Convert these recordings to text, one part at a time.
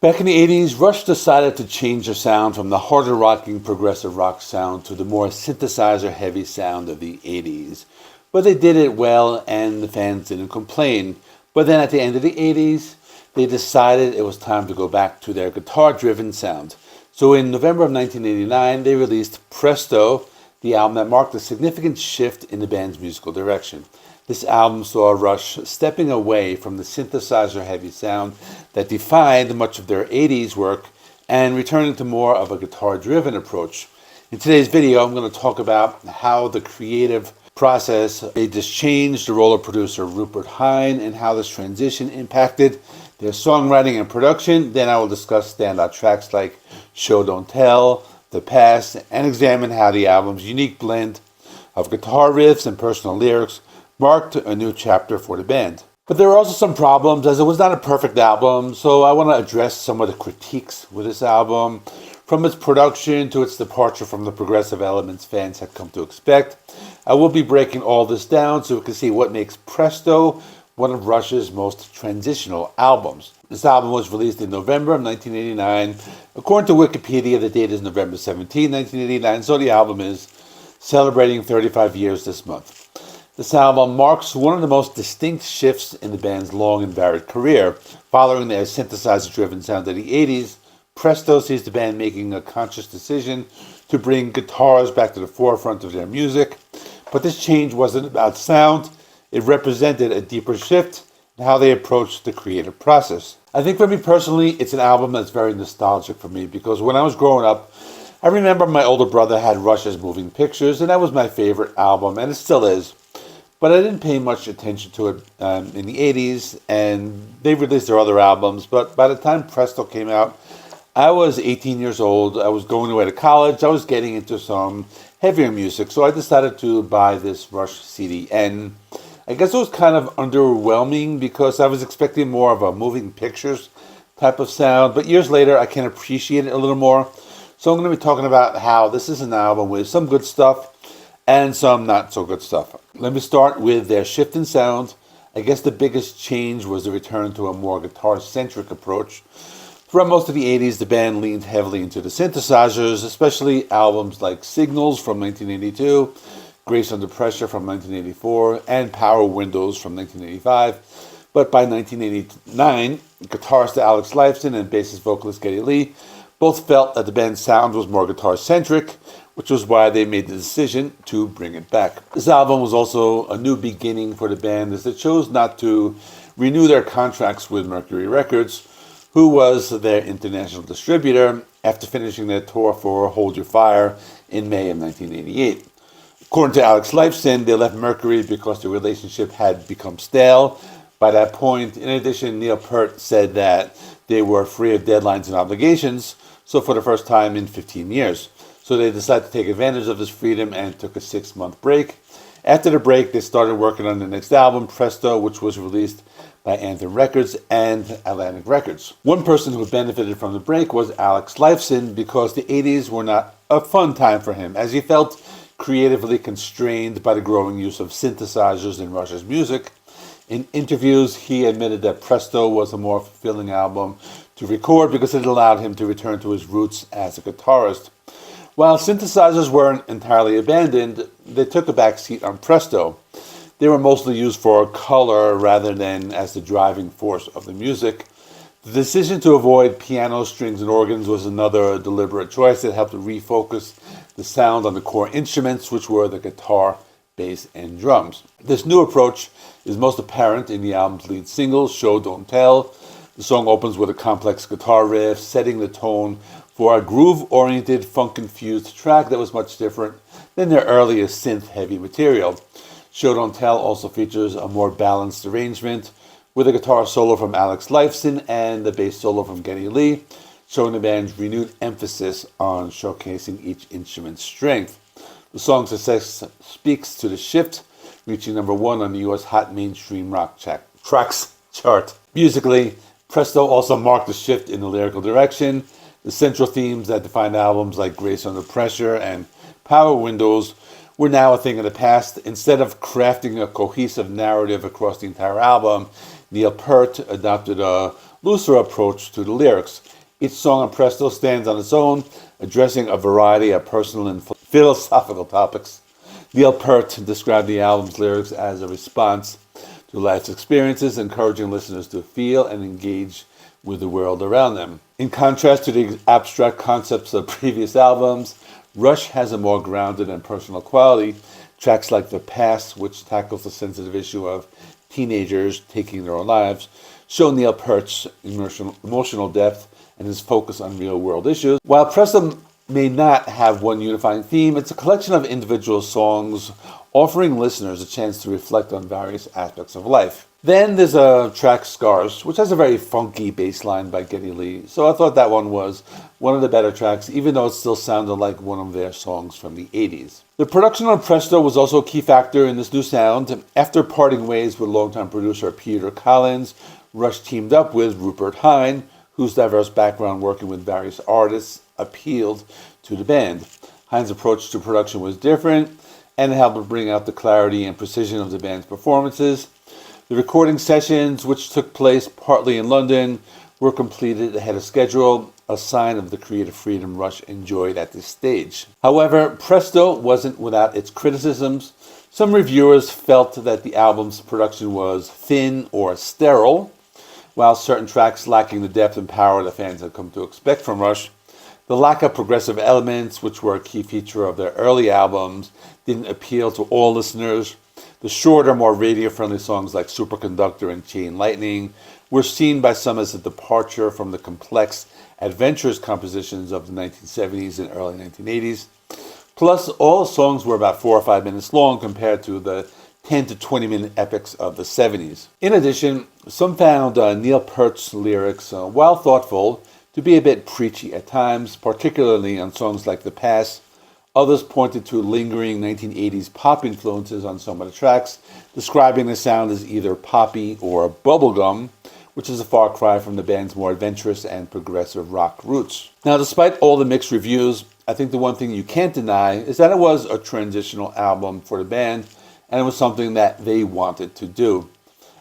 Back in the 80s, Rush decided to change their sound from the harder rocking progressive rock sound to the more synthesizer-heavy sound of the 80s. But they did it well and the fans didn't complain. But then at the end of the 80s, they decided it was time to go back to their guitar-driven sound. So in November of 1989, they released Presto, the album that marked a significant shift in the band's musical direction. This album saw Rush stepping away from the synthesizer-heavy sound that defined much of their 80s work and returning to more of a guitar-driven approach. In today's video, I'm going to talk about how the creative process made this change, the role of producer Rupert Hine, and how this transition impacted their songwriting and production. Then I will discuss standout tracks like Show Don't Tell, The Past, and examine how the album's unique blend of guitar riffs and personal lyrics marked a new chapter for the band. But there were also some problems, as it was not a perfect album, so I want to address some of the critiques with this album, from its production to its departure from the progressive elements fans had come to expect. I will be breaking all this down so we can see what makes Presto one of Rush's most transitional albums. This album was released in November of 1989. According to Wikipedia, the date is November 17, 1989, so the album is celebrating 35 years this month. This album marks one of the most distinct shifts in the band's long and varied career. Following their synthesizer-driven sound of the 80s, Presto sees the band making a conscious decision to bring guitars back to the forefront of their music. But this change wasn't about sound. It represented a deeper shift in how they approached the creative process. I think for me personally, it's an album that's very nostalgic for me because when I was growing up, I remember my older brother had Rush's Moving Pictures, and that was my favorite album, and it still is. But I didn't pay much attention to it in the 80s, and they released their other albums. But by the time Presto came out, I was 18 years old. I was going away to college. I was getting into some heavier music, so I decided to buy this Rush CD. And I guess it was kind of underwhelming because I was expecting more of a Moving Pictures type of sound. But years later, I can appreciate it a little more. So I'm going to be talking about how this is an album with some good stuff and some not so good stuff. Let me start with their shift in sound. I guess the biggest change was the return to a more guitar-centric approach. Throughout most of the 80s, the band leaned heavily into the synthesizers, especially albums like Signals from 1982, Grace Under Pressure from 1984, and Power Windows from 1985. But by 1989, guitarist Alex Lifeson and bassist vocalist Geddy Lee both felt that the band's sound was more guitar-centric, which was why they made the decision to bring it back. This album was also a new beginning for the band as they chose not to renew their contracts with Mercury Records, who was their international distributor, after finishing their tour for Hold Your Fire in May of 1988. According to Alex Lifeson, they left Mercury because the relationship had become stale by that point. In addition, Neil Peart said that they were free of deadlines and obligations, so for the first time in 15 years. So they decided to take advantage of this freedom and took a 6-month break. After the break, they started working on the next album, Presto, which was released by Anthem Records and Atlantic Records. One person who benefited from the break was Alex Lifeson because the 80s were not a fun time for him, as he felt creatively constrained by the growing use of synthesizers in Rush's music. In interviews, he admitted that Presto was a more fulfilling album to record because it allowed him to return to his roots as a guitarist. While synthesizers weren't entirely abandoned, they took a back seat on Presto. They were mostly used for color rather than as the driving force of the music. The decision to avoid piano, strings, and organs was another deliberate choice that helped refocus the sound on the core instruments, which were the guitar, bass, and drums. This new approach is most apparent in the album's lead single, Show Don't Tell. The song opens with a complex guitar riff, setting the tone for a groove-oriented, funk-infused track that was much different than their earliest synth-heavy material. Show Don't Tell also features a more balanced arrangement with a guitar solo from Alex Lifeson and the bass solo from Geddy Lee, showing the band's renewed emphasis on showcasing each instrument's strength. The song's success speaks to the shift, reaching number 1 on the U.S. Hot Mainstream Rock Tracks chart. Musically, Presto also marked a shift in the lyrical direction. The central themes that defined albums like Grace Under Pressure and Power Windows were now a thing of the past. Instead of crafting a cohesive narrative across the entire album, Neil Peart adopted a looser approach to the lyrics. Each song on Presto stands on its own, addressing a variety of personal and philosophical topics. Neil Peart described the album's lyrics as a response to life's experiences, encouraging listeners to feel and engage with the world around them. In contrast to the abstract concepts of previous albums, Rush has a more grounded and personal quality. Tracks like The Past, which tackles the sensitive issue of teenagers taking their own lives, show Neil Peart's emotional depth and his focus on real-world issues. While Presto may not have one unifying theme, it's a collection of individual songs offering listeners a chance to reflect on various aspects of life. Then there's a track, Scars, which has a very funky bass line by Geddy Lee. So I thought that one was one of the better tracks, even though it still sounded like one of their songs from the 80s. The production on Presto was also a key factor in this new sound. After parting ways with longtime producer Peter Collins, Rush teamed up with Rupert Hine, whose diverse background working with various artists appealed to the band. Hine's approach to production was different and it helped bring out the clarity and precision of the band's performances. The recording sessions, which took place partly in London, were completed ahead of schedule, a sign of the creative freedom Rush enjoyed at this stage. However, Presto wasn't without its criticisms. Some reviewers felt that the album's production was thin or sterile, while certain tracks lacking the depth and power that fans had come to expect from Rush. The lack of progressive elements, which were a key feature of their early albums, didn't appeal to all listeners. The shorter, more radio-friendly songs like Superconductor and Chain Lightning were seen by some as a departure from the complex, adventurous compositions of the 1970s and early 1980s. Plus, all the songs were about 4 or 5 minutes long compared to the 10 to 20-minute epics of the 70s. In addition, some found Neil Peart's lyrics, while thoughtful, to be a bit preachy at times, particularly on songs like The Past. Others pointed to lingering 1980s pop influences on some of the tracks, describing the sound as either poppy or bubblegum, which is a far cry from the band's more adventurous and progressive rock roots. Now, despite all the mixed reviews, I think the one thing you can't deny is that it was a transitional album for the band, and it was something that they wanted to do.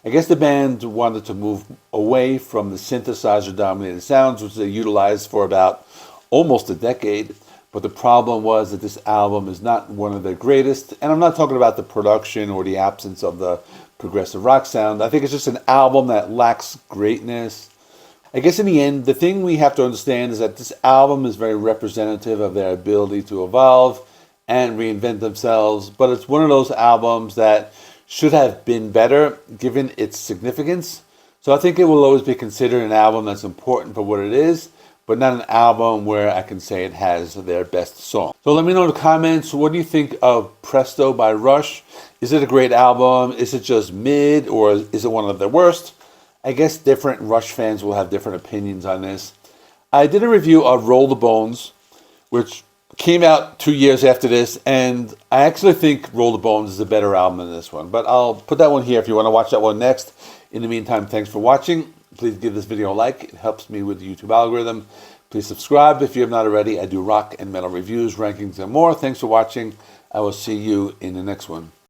I guess the band wanted to move away from the synthesizer-dominated sounds, which they utilized for about almost a decade. But the problem was that this album is not one of their greatest, and I'm not talking about the production or the absence of the progressive rock sound. I think it's just an album that lacks greatness. I guess in the end, the thing we have to understand is that this album is very representative of their ability to evolve and reinvent themselves, but it's one of those albums that should have been better given its significance. So I think it will always be considered an album that's important for what it is, but not an album where I can say it has their best song. So let me know in the comments, what do you think of Presto by Rush? Is it a great album? Is it just mid, or is it one of their worst? I guess different Rush fans will have different opinions on this. I did a review of Roll the Bones, which came out 2 years after this, and I actually think Roll the Bones is a better album than this one, but I'll put that one here if you want to watch that one next. In the meantime, thanks for watching. Please give this video a like. It helps me with the YouTube algorithm. Please subscribe if you have not already. I do rock and metal reviews, rankings, and more. Thanks for watching. I will see you in the next one.